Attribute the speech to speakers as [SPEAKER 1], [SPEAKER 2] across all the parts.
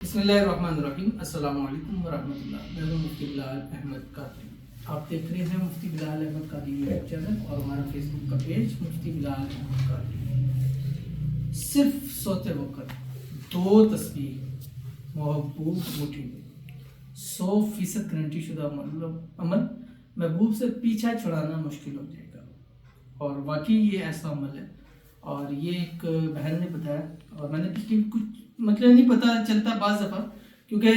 [SPEAKER 1] بسم اللہ الرحمن الرحیم۔ السلام علیکم ورحمۃ اللہ۔ میں ہوں مفتی بلال احمد قادری۔ آپ دیکھ رہے ہیں مفتی بلال احمد قادری یوٹیوب چینل اور ہمارا فیس بک کا پیج مفتی بلال احمد قادری۔ صرف سوتے وقت 2 تسبیح محبوب مٹھی میں 100% گارنٹی شدہ عمل محبوب سے پیچھا چھڑانا مشکل ہو جائے گا، اور واقعی یہ ایسا عمل ہے۔ اور یہ ایک بہن نے بتایا، اور میں نے پچھلی کچھ مطلب نہیں پتہ چلتا بعض دفعہ، کیونکہ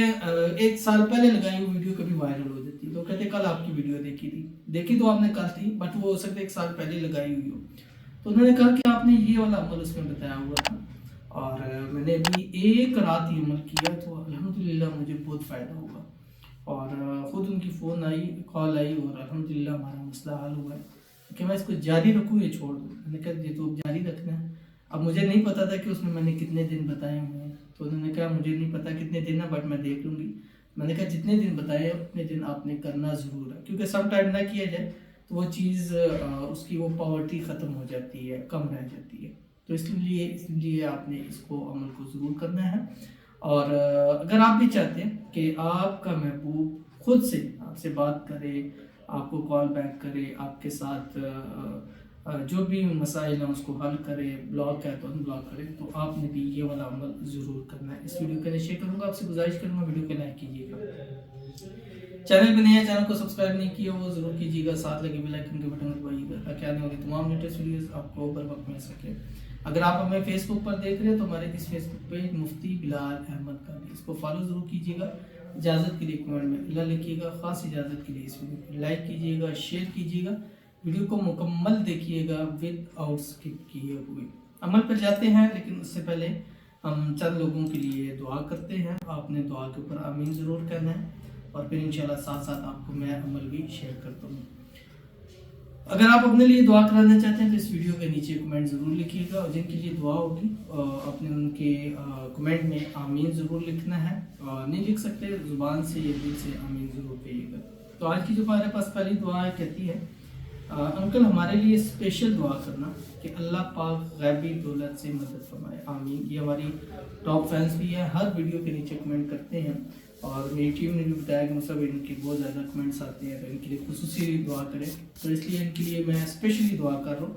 [SPEAKER 1] 1 سال پہلے لگائی ہوئی ویڈیو کبھی وائرل ہو جاتی ہے، تو کہتے کل آپ کی ویڈیو دیکھی تو آپ نے کل تھی، بٹ وہ ہو سکتا ہے 1 سال پہلے لگائی ہوئی ہو۔ تو انہوں نے کہا کہ آپ نے یہ والا عمل اس میں بتایا ہوا تھا، اور میں نے ابھی 1 رات یہ عمل کیا تو الحمدللہ مجھے بہت فائدہ ہوا، اور خود ان کی کال آئی اور الحمدللہ ہمارا مسئلہ حل ہوا ہے کہ میں اس کو جاری رکھوں یا چھوڑ دوں۔ میں نے کہا یہ تو اب جاری رکھنا ہے۔ اب مجھے نہیں پتا تھا کہ اس میں نے کتنے دن بتائے ہوئے ہیں، تو انہوں نے کہا مجھے نہیں پتا کتنے دن ہے، بٹ میں دیکھ لوں گی۔ میں نے کہا جتنے دن بتائے اتنے دن آپ نے کرنا ضرور ہے، کیونکہ سم ٹائم نہ کیا جائے تو وہ چیز اس کی وہ پاورٹی ختم ہو جاتی ہے، کم رہ جاتی ہے۔ تو اس لیے آپ نے اس کو عمل کو ضرور کرنا ہے۔ اور اگر آپ بھی چاہتے ہیں کہ آپ کا محبوب خود سے آپ سے بات کرے، آپ کو کال بیک کرے، آپ کے ساتھ جو بھی مسائل ہیں اس کو حل کرے، بلاک ہے تو ان بلاک کرے، تو آپ نے بھی یہ والا عمل ضرور کرنا ہے۔ اس ویڈیو کے لیے شیئر کروں گا، آپ سے گزارش کروں گا ویڈیو کو لائک کیجیے گا، چینل پہ نیا ہے چینل کو سبسکرائب نہیں کیا وہ ضرور کیجیے گا، ساتھ لگے بیل آئیکن کے بٹن کو دبائیے گا تاکہ آنے والی تمام لیٹسٹ ویڈیوز آپ کو بر وقت مل سکے۔ اگر آپ ہمیں فیس بک پر دیکھ رہے ہیں تو ہمارے اس فیس بک پیج مفتی بلال احمد قادری، اس کو فالو ضرور کیجیے گا۔ اجازت کے لیے کمنٹ میں اللہ لکھیے گا، خاص اجازت کے لیے اس ویڈیو کو لائک کیجیے گا، شیئر کیجیے گا، ویڈیو کو مکمل دیکھیے گا ود آؤٹ اسکپ کیے ہوئے۔ عمل پر جاتے ہیں، لیکن اس سے پہلے ہم چند لوگوں کے لیے دعا کرتے ہیں۔ آپ نے دعا کے اوپر آمین ضرور کرنا ہے، اور پھر انشاءاللہ ساتھ ساتھ آپ کو میں عمل بھی شیئر کرتا ہوں۔ اگر آپ اپنے لیے دعا کرانا چاہتے ہیں تو اس ویڈیو کے نیچے کمنٹ ضرور لکھیے گا، اور جن کے لیے دعا ہوگی آپ نے ان کے کمنٹ میں آمین ضرور لکھنا ہے، اور نہیں لکھ سکتے زبان سے یا دل سے آمین ضرور کہیے گا۔ تو آج کی جو ہمارے پاس پہلی دعا کہتی ہے، انکل ہمارے لیے اسپیشل دعا کرنا کہ اللہ پاک غیبی دولت سے مدد فرمائے، آمین۔ یہ ہماری ٹاپ فینس بھی ہے، ہر ویڈیو کے نیچے کمنٹ کرتے ہیں، اور میری ٹیم نے بھی بتایا کہ مصعب ان کے بہت زیادہ کمنٹس آتے ہیں تو ان کے لیے خصوصی دعا کریں، تو اس لیے ان کے لیے میں اسپیشلی دعا کر رہا ہوں،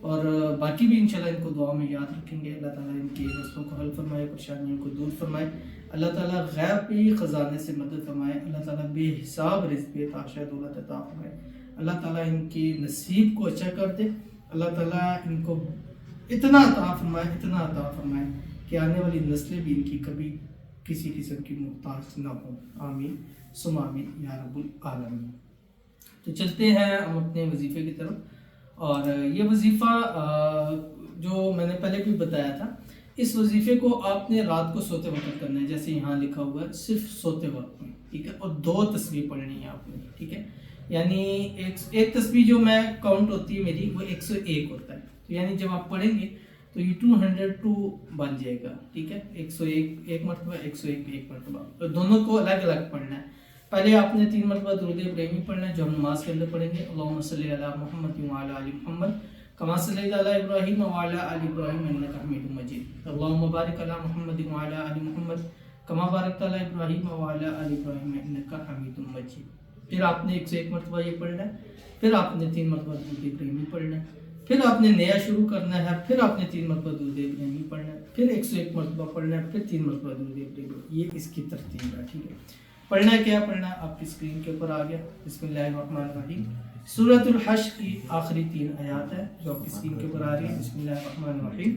[SPEAKER 1] اور باقی بھی انشاءاللہ ان کو دعا میں یاد رکھیں گے۔ اللہ تعالیٰ ان کے مسئلوں کو حل فرمائے، پریشانیوں کو دور فرمائے، اللہ تعالیٰ غیبی خزانے سے مدد فرمائے، اللہ تعالیٰ بے حساب رزق عطا دولت عطا فرمائے، اللہ تعالیٰ ان کی نصیب کو اچھا کر دے، اللہ تعالیٰ ان کو اتنا عطا فرمائے کہ آنے والی نسلیں بھی ان کی کبھی کسی قسم کی محتاج نہ ہوں، آمین ثم آمین یا رب العالمین۔ تو چلتے ہیں ہم اپنے وظیفے کی طرف، اور یہ وظیفہ جو میں نے پہلے بھی بتایا تھا، اس وظیفے کو آپ نے رات کو سوتے وقت کرنا ہے، جیسے یہاں لکھا ہوا ہے صرف سوتے وقت میں، ٹھیک ہے، اور 2 تسبیح پڑھنی ہے آپ نے، ٹھیک ہے، یعنی ایک تسبیح جو میں کاؤنٹ ہوتی ہے میری وہ 101 ہوتا ہے، تو یعنی جب آپ پڑھیں گے تو یہ 202 بن جائے گا، ٹھیک ہے، 101 ایک مرتبہ، 101 ایک مرتبہ، تو دونوں کو الگ الگ پڑھنا ہے۔ پہلے آپ نے 3 مرتبہ درود ابراہیمی پڑھنا ہے جو ہم نماز کے اندر پڑھیں گے، اللہم صلی علی محمد وعلی آل محمد کما صلیت علی ابراہیم وعلی آل ابراہیم انک حمید مجید، اللہم بارک علی محمد وعلی آل محمد کما بارکت علی ابراہیم وعلی آل ابراہیم انک حمید مجید۔ پھر آپ نے 101 مرتبہ یہ پڑھنا ہے، پھر آپ نے 3 مرتبہ درود ابراہیمی پڑھنا ہے، پھر آپ نے نیا شروع کرنا ہے، پھر آپ نے 3 مرتبہ درود ابراہیمی پڑھنا ہے، پھر 101 مرتبہ پڑھنا ہے، پھر 3 مرتبہ درود ابراہیمی، یہ اس کی ترتیب ہے، ٹھیک ہے۔ پڑھنا ہے کیا پڑھنا ہے آپ کی اسکرین کے اوپر آ گیا، بسم اللہ الرحمن الرحیم۔ سورۃ الحشر کی آخری 3 آیات ہے جو آپ کی اسکرین کے اوپر آ رہی ہے، بسم اللہ الرحمن الرحیم۔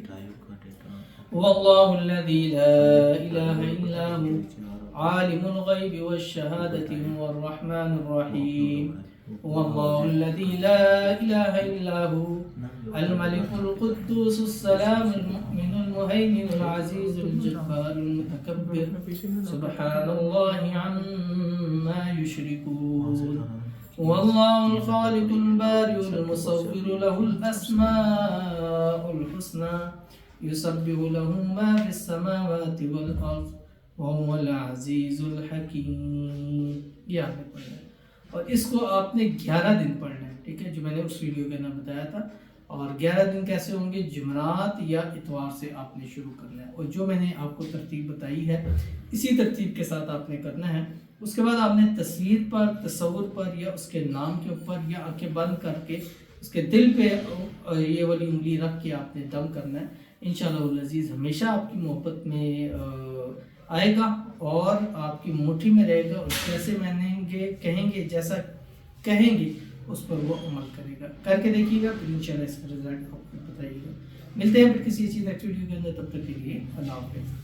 [SPEAKER 1] واللہ الذی لا الہ الا هو عالم الغیب والشہادۃ هو الرحمن الرحیم، واللہ الذی لا الہ الا هو الملک القدوس السلام المؤمن المهيمن العزيز الجبار المتكبر سبحان الله عما يشركون، والله الخالق البارئ المصور له الأسماء الحسنى يسبح له ما في السماوات والأرض وهو العزيز الحكيم۔ یہ آپ نے پڑھنا ہے، اور اس کو آپ نے 11 دن پڑھنا ہے، ٹھیک ہے، جو میں نے اس ویڈیو کے اندر بتایا تھا، اور 11 دن کیسے ہوں گے؟ جمعرات یا اتوار سے آپ نے شروع کرنا ہے، اور جو میں نے آپ کو ترتیب بتائی ہے اسی ترتیب کے ساتھ آپ نے کرنا ہے۔ اس کے بعد آپ نے تصویر پر، تصور پر، یا اس کے نام کے اوپر، یا آنکھیں بند کر کے اس کے دل پہ یہ والی انگلی رکھ کے آپ نے دم کرنا ہے۔ انشاءاللہ العزیز ہمیشہ آپ کی محبت میں آئے گا اور آپ کی مٹھی میں رہے گا، اور جیسے کہیں گے جیسا کہیں گے اس پر وہ عمل کرے گا۔ کر کے دیکھیے گا، پھر انشاءاللہ اس کا رزلٹ آپ کو بتائیے گا۔ ملتے ہیں پھر کسی چیز نیکسٹ ویڈیو کے اندر، تب تک کے لیے اللہ حافظ۔